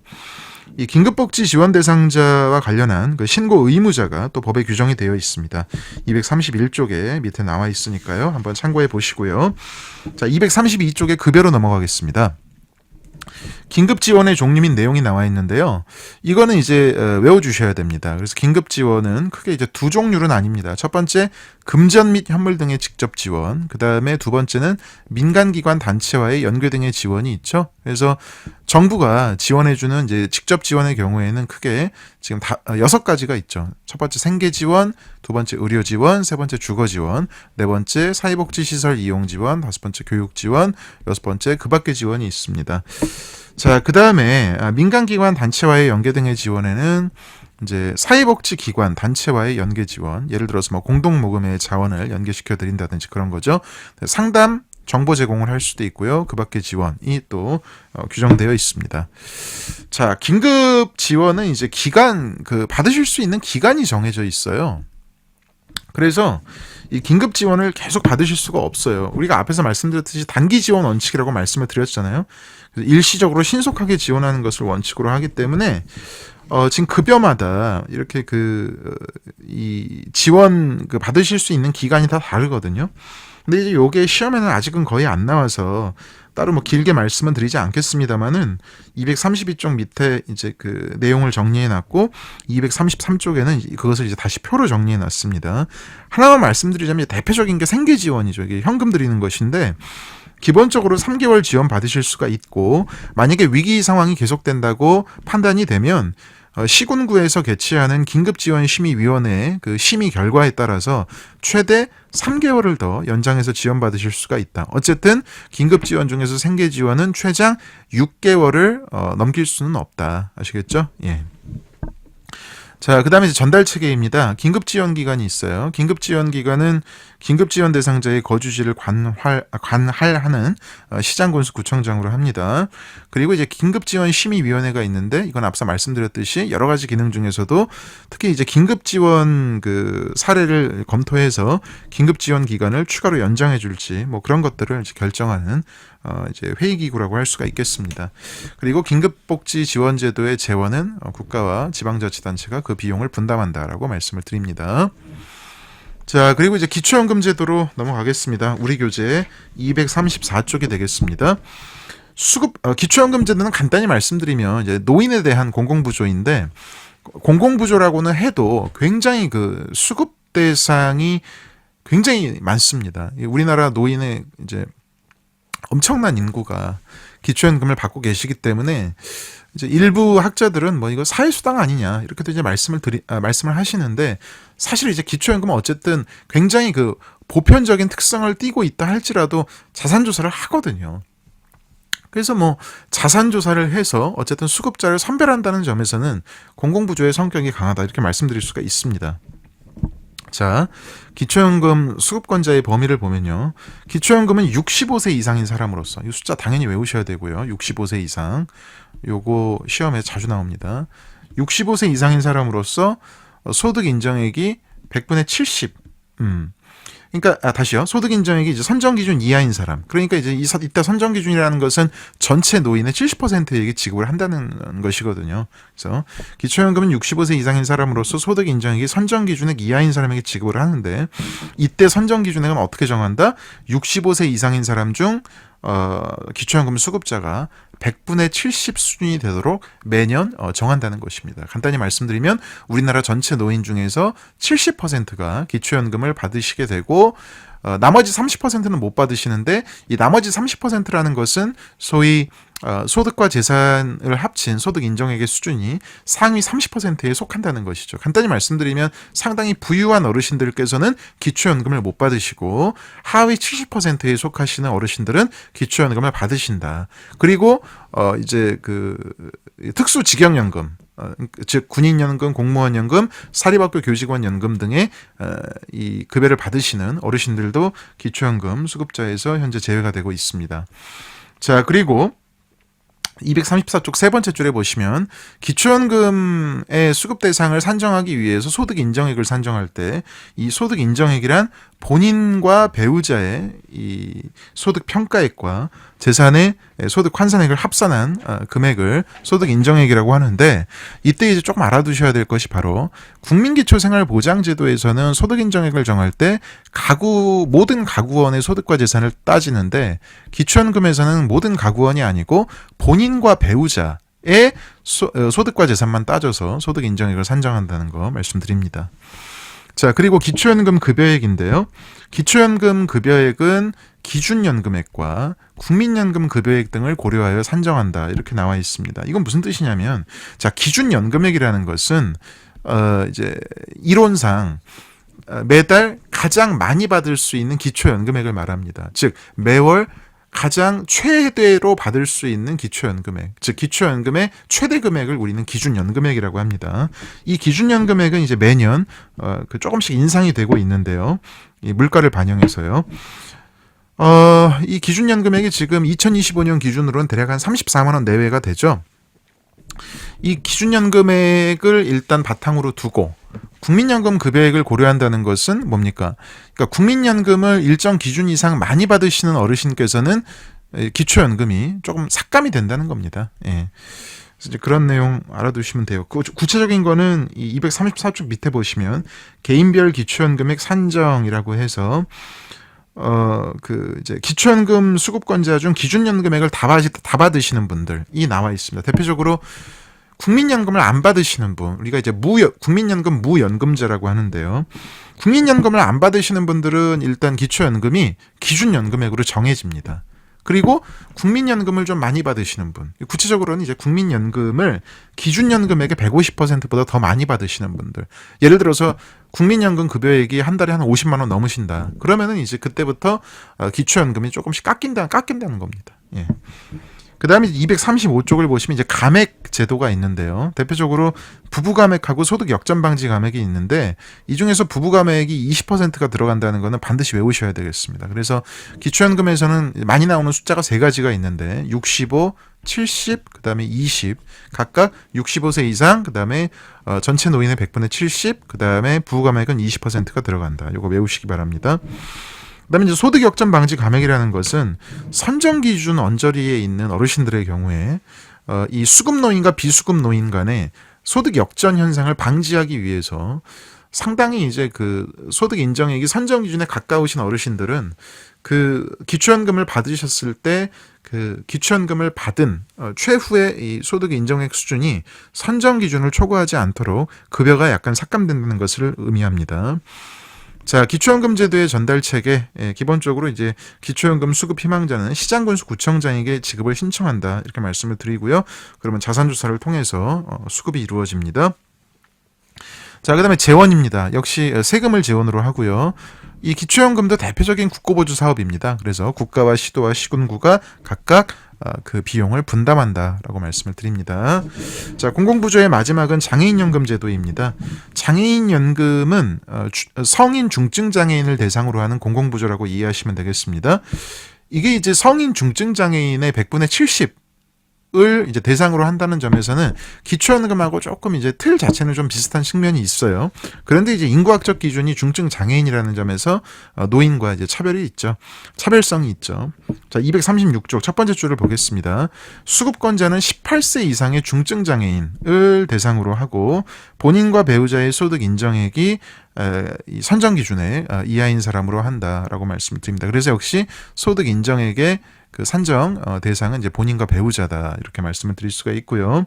이 긴급복지 지원 대상자와 관련한 그 신고 의무자가 또 법에 규정이 되어 있습니다. 231쪽에 밑에 나와 있으니까요. 한번 참고해 보시고요. 자, 232쪽에 급여로 넘어가겠습니다. 긴급지원의 종류 및 내용이 나와 있는데요. 이거는 이제 외워주셔야 됩니다. 그래서 긴급지원은 크게 이제 두 종류는 아닙니다. 첫 번째, 금전 및 현물 등의 직접 지원. 그 다음에 두 번째는 민간기관 단체와의 연계 등의 지원이 있죠. 그래서 정부가 지원해주는 이제 직접 지원의 경우에는 크게 지금 6가지가 있죠. 첫 번째 생계 지원, 두 번째 의료 지원, 세 번째 주거 지원, 네 번째 사회복지시설 이용 지원, 다섯 번째 교육 지원, 여섯 번째 그 밖의 지원이 있습니다. 자, 그 다음에 민간기관 단체와의 연계 등의 지원에는 이제 사회복지기관 단체와의 연계 지원, 예를 들어서 뭐 공동모금의 자원을 연계시켜 드린다든지 그런 거죠. 상담, 정보 제공을 할 수도 있고요. 그 밖의 지원이 또 규정되어 있습니다. 자, 긴급 지원은 이제 기간, 받으실 수 있는 기간이 정해져 있어요. 그래서 이 긴급 지원을 계속 받으실 수가 없어요. 우리가 앞에서 말씀드렸듯이 단기 지원 원칙이라고 말씀을 드렸잖아요. 그래서 일시적으로 신속하게 지원하는 것을 원칙으로 하기 때문에 지금 급여마다 이렇게 이 지원 받으실 수 있는 기간이 다 다르거든요. 근데 이제 요게 시험에는 아직은 거의 안 나와서 따로 뭐 길게 말씀은 드리지 않겠습니다만은 232쪽 밑에 이제 그 내용을 정리해 놨고 233쪽에는 그것을 이제 다시 표로 정리해 놨습니다. 하나만 말씀드리자면 대표적인 게 생계 지원이죠. 이게 현금 드리는 것인데 기본적으로 3개월 지원 받으실 수가 있고 만약에 위기 상황이 계속된다고 판단이 되면 시군구에서 개최하는 긴급지원심의위원회의 그 심의 결과에 따라서 최대 3개월을 더 연장해서 지원받으실 수가 있다. 어쨌든 긴급지원 중에서 생계지원은 최장 6개월을 넘길 수는 없다. 아시겠죠? 예. 자, 그 다음에 전달 체계입니다. 긴급지원기관이 있어요. 긴급지원기관은 긴급지원 대상자의 거주지를 관할하는 시장군수구청장으로 합니다. 그리고 이제 긴급지원심의위원회가 있는데 이건 앞서 말씀드렸듯이 여러 가지 기능 중에서도 특히 이제 긴급지원 사례를 검토해서 긴급지원 기간을 추가로 연장해 줄지 뭐 그런 것들을 이제 결정하는 이제 회의기구라고 할 수가 있겠습니다. 그리고 긴급복지지원제도의 재원은 국가와 지방자치단체가 그 비용을 분담한다라고 말씀을 드립니다. 자, 그리고 이제 기초연금제도로 넘어가겠습니다. 우리 교재 234쪽이 되겠습니다. 기초연금제도는 간단히 말씀드리면 이제 노인에 대한 공공부조인데 공공부조라고는 해도 굉장히 수급 대상이 굉장히 많습니다. 우리나라 노인의 이제 엄청난 인구가 기초연금을 받고 계시기 때문에 이제 일부 학자들은 뭐 이거 사회수당 아니냐 이렇게도 이제 말씀을 하시는데, 사실 이제 기초연금은 어쨌든 굉장히 그 보편적인 특성을 띠고 있다 할지라도 자산조사를 하거든요. 그래서 뭐 자산조사를 해서 어쨌든 수급자를 선별한다는 점에서는 공공부조의 성격이 강하다 이렇게 말씀드릴 수가 있습니다. 자, 기초연금 수급권자의 범위를 보면요. 기초연금은 65세 이상인 사람으로서, 이 숫자 당연히 외우셔야 되고요. 65세 이상. 요거 시험에 자주 나옵니다. 65세 이상인 사람으로서 소득 인정액이 100분의 70. 그러니까 다시요. 소득 인정액이 이제 선정 기준 이하인 사람. 그러니까 이제 이때 선정 기준이라는 것은 전체 노인의 70%에게 지급을 한다는 것이거든요. 그래서 기초연금은 65세 이상인 사람으로서 소득 인정액이 선정 기준액 이하인 사람에게 지급을 하는데, 이때 선정 기준액은 어떻게 정한다? 65세 이상인 사람 중 기초연금 수급자가 100분의 70 수준이 되도록 매년 정한다는 것입니다. 간단히 말씀드리면 우리나라 전체 노인 중에서 70%가 기초연금을 받으시게 되고, 나머지 30%는 못 받으시는데, 이 나머지 30%라는 것은 소위 소득과 재산을 합친 소득 인정액의 수준이 상위 30%에 속한다는 것이죠. 간단히 말씀드리면 상당히 부유한 어르신들께서는 기초연금을 못 받으시고, 하위 70%에 속하시는 어르신들은 기초연금을 받으신다. 그리고 이제 그 특수직영연금, 즉 군인연금, 공무원연금, 사립학교 교직원연금 등의 이 급여를 받으시는 어르신들도 기초연금 수급자에서 현재 제외가 되고 있습니다. 자, 그리고 234쪽 세 번째 줄에 보시면 기초연금의 수급 대상을 산정하기 위해서 소득 인정액을 산정할 때, 이 소득 인정액이란 본인과 배우자의 이 소득 평가액과 재산의 소득 환산액을 합산한 금액을 소득 인정액이라고 하는데, 이때 이제 조금 알아두셔야 될 것이 바로 국민기초생활보장제도에서는 소득 인정액을 정할 때 모든 가구원의 소득과 재산을 따지는데, 기초연금에서는 모든 가구원이 아니고 본인과 배우자의 소득과 재산만 따져서 소득 인정액을 산정한다는 거 말씀드립니다. 자, 그리고 기초연금 급여액인데요. 기초연금 급여액은 기준연금액과 국민연금 급여액 등을 고려하여 산정한다 이렇게 나와 있습니다. 이건 무슨 뜻이냐면, 자, 기준연금액이라는 것은 이제 이론상 매달 가장 많이 받을 수 있는 기초연금액을 말합니다. 즉 매월 가장 최대로 받을 수 있는 기초연금액, 즉 기초연금의 최대 금액을 우리는 기준연금액이라고 합니다. 이 기준연금액은 이제 매년 조금씩 인상이 되고 있는데요. 이 물가를 반영해서요. 이 기준연금액이 지금 2025년 기준으로는 대략 한 34만 원 내외가 되죠. 이 기준연금액을 일단 바탕으로 두고 국민연금 급여액을 고려한다는 것은 뭡니까? 그러니까 국민연금을 일정 기준 이상 많이 받으시는 어르신께서는 기초연금이 조금 삭감이 된다는 겁니다. 예. 그래서 이제 그런 내용 알아두시면 돼요. 구체적인 거는 이 234쪽 밑에 보시면 개인별 기초연금액 산정이라고 해서 이제 기초연금 수급권자 중 기준연금액을 다 받으시는 분들이 나와 있습니다. 대표적으로 국민연금을 안 받으시는 분, 우리가 이제 국민연금 무연금자라고 하는데요. 국민연금을 안 받으시는 분들은 일단 기초연금이 기준연금액으로 정해집니다. 그리고 국민연금을 좀 많이 받으시는 분, 구체적으로는 이제 국민연금을 기준연금액의 150%보다 더 많이 받으시는 분들, 예를 들어서 국민연금 급여액이 한 달에 한 50만 원 넘으신다. 그러면은 이제 그때부터 기초연금이 조금씩 깎인다는 겁니다. 예. 그 다음에 235쪽을 보시면 이제 감액 제도가 있는데요. 대표적으로 부부감액하고 소득 역전 방지 감액이 있는데, 이 중에서 부부감액이 20%가 들어간다는 것은 반드시 외우셔야 되겠습니다. 그래서 기초연금에서는 많이 나오는 숫자가 세 가지가 있는데 65, 70, 그 다음에 20, 각각 65세 이상, 그 다음에 전체 노인의 100분의 70, 그 다음에 부부감액은 20%가 들어간다. 이거 외우시기 바랍니다. 그다음에 이제 소득 역전 방지 감액이라는 것은 선정 기준 언저리에 있는 어르신들의 경우에 이 수급 노인과 비수급 노인 간의 소득 역전 현상을 방지하기 위해서 상당히 이제 그 소득 인정액이 선정 기준에 가까우신 어르신들은 그 기초연금을 받으셨을 때 그 기초연금을 받은 최후의 이 소득 인정액 수준이 선정 기준을 초과하지 않도록 급여가 약간 삭감된다는 것을 의미합니다. 자, 기초연금 제도의 전달 체계. 기본적으로 이제 기초연금 수급 희망자는 시장군수 구청장에게 지급을 신청한다. 이렇게 말씀을 드리고요. 그러면 자산조사를 통해서 수급이 이루어집니다. 자, 그다음에 재원입니다. 역시 세금을 재원으로 하고요. 이 기초연금도 대표적인 국고보조 사업입니다. 그래서 국가와 시도와 시군구가 각각 그 비용을 분담한다라고 말씀을 드립니다. 자, 공공부조의 마지막은 장애인연금 제도입니다. 장애인연금은 성인 중증 장애인을 대상으로 하는 공공부조라고 이해하시면 되겠습니다. 이게 이제 성인 중증 장애인의 100분의 70을 이제 대상으로 한다는 점에서는 기초연금하고 조금 이제 틀 자체는 좀 비슷한 측면이 있어요. 그런데 이제 인구학적 기준이 중증 장애인이라는 점에서 노인과 이제 차별이 있죠. 차별성이 있죠. 자, 236쪽 첫 번째 줄을 보겠습니다. 수급권자는 18세 이상의 중증 장애인을 대상으로 하고 본인과 배우자의 소득 인정액이 선정 기준에 이하인 사람으로 한다라고 말씀을 드립니다. 그래서 역시 소득 인정액의 그 산정 대상은 이제 본인과 배우자다 이렇게 말씀을 드릴 수가 있고요.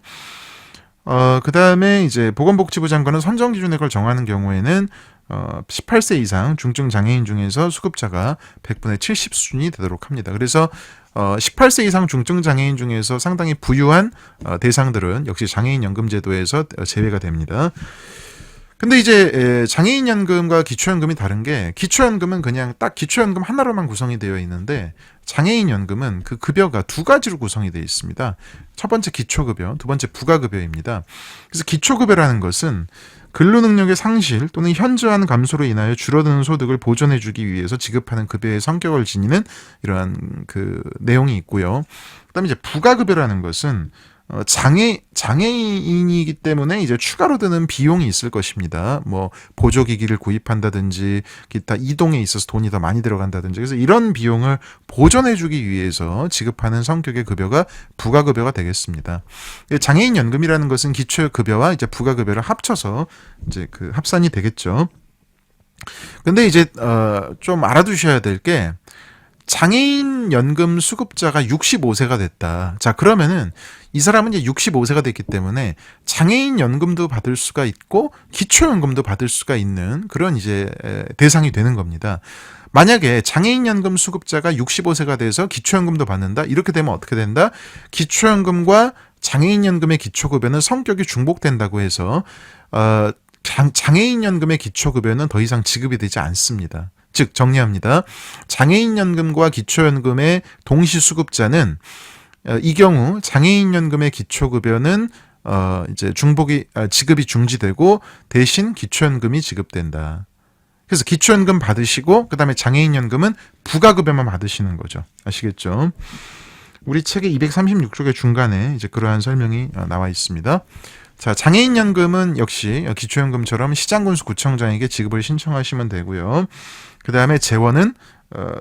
그 다음에 이제 보건복지부 장관은 선정 기준액을 정하는 경우에는 18세 이상 중증 장애인 중에서 수급자가 100분의 70 수준이 되도록 합니다. 그래서 18세 이상 중증 장애인 중에서 상당히 부유한 대상들은 역시 장애인연금 제도에서 제외가 됩니다. 근데 이제 장애인연금과 기초연금이 다른 게 기초연금은 그냥 딱 기초연금 하나로만 구성이 되어 있는데 장애인연금은 그 급여가 두 가지로 구성이 되어 있습니다. 첫 번째 기초급여, 두 번째 부가급여입니다. 그래서 기초급여라는 것은 근로능력의 상실 또는 현저한 감소로 인하여 줄어드는 소득을 보존해주기 위해서 지급하는 급여의 성격을 지니는 이러한 그 내용이 있고요. 그다음에 이제 부가급여라는 것은 장애인이기 때문에 이제 추가로 드는 비용이 있을 것입니다. 뭐 보조기기를 구입한다든지 기타 이동에 있어서 돈이 더 많이 들어간다든지 그래서 이런 비용을 보존해주기 위해서 지급하는 성격의 급여가 부가급여가 되겠습니다. 장애인연금이라는 것은 기초급여와 이제 부가급여를 합쳐서 이제 그 합산이 되겠죠. 근데 이제 좀 알아두셔야 될 게 장애인 연금 수급자가 65세가 됐다. 자, 그러면은 이 사람은 이제 65세가 됐기 때문에 장애인 연금도 받을 수가 있고 기초연금도 받을 수가 있는 그런 이제 대상이 되는 겁니다. 만약에 장애인 연금 수급자가 65세가 돼서 기초연금도 받는다. 이렇게 되면 어떻게 된다? 기초연금과 장애인 연금의 기초급여는 성격이 중복된다고 해서 장애인 연금의 기초급여는 더 이상 지급이 되지 않습니다. 즉 정리합니다. 장애인연금과 기초연금의 동시수급자는 이 경우 장애인연금의 기초급여는 이제 지급이 중지되고 대신 기초연금이 지급된다. 그래서 기초연금 받으시고 그다음에 장애인연금은 부가급여만 받으시는 거죠. 아시겠죠? 우리 책의 236쪽의 중간에 이제 그러한 설명이 나와 있습니다. 자, 장애인연금은 역시 기초연금처럼 시장군수 구청장에게 지급을 신청하시면 되고요. 그 다음에 재원은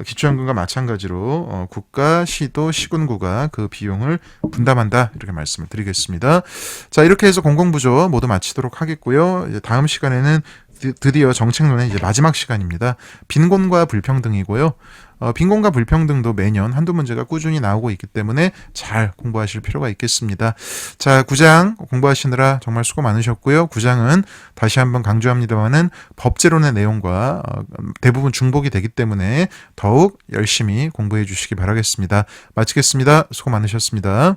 기초연금과 마찬가지로 국가, 시도, 시군구가 그 비용을 분담한다 이렇게 말씀을 드리겠습니다. 자, 이렇게 해서 공공부조 모두 마치도록 하겠고요. 이제 다음 시간에는 드디어 정책론의 이제 마지막 시간입니다. 빈곤과 불평등이고요. 빈곤과 불평등도 매년 한두 문제가 꾸준히 나오고 있기 때문에 잘 공부하실 필요가 있겠습니다. 자, 9장 공부하시느라 정말 수고 많으셨고요. 9장은 다시 한번 강조합니다만은 법제론의 내용과 대부분 중복이 되기 때문에 더욱 열심히 공부해 주시기 바라겠습니다. 마치겠습니다. 수고 많으셨습니다.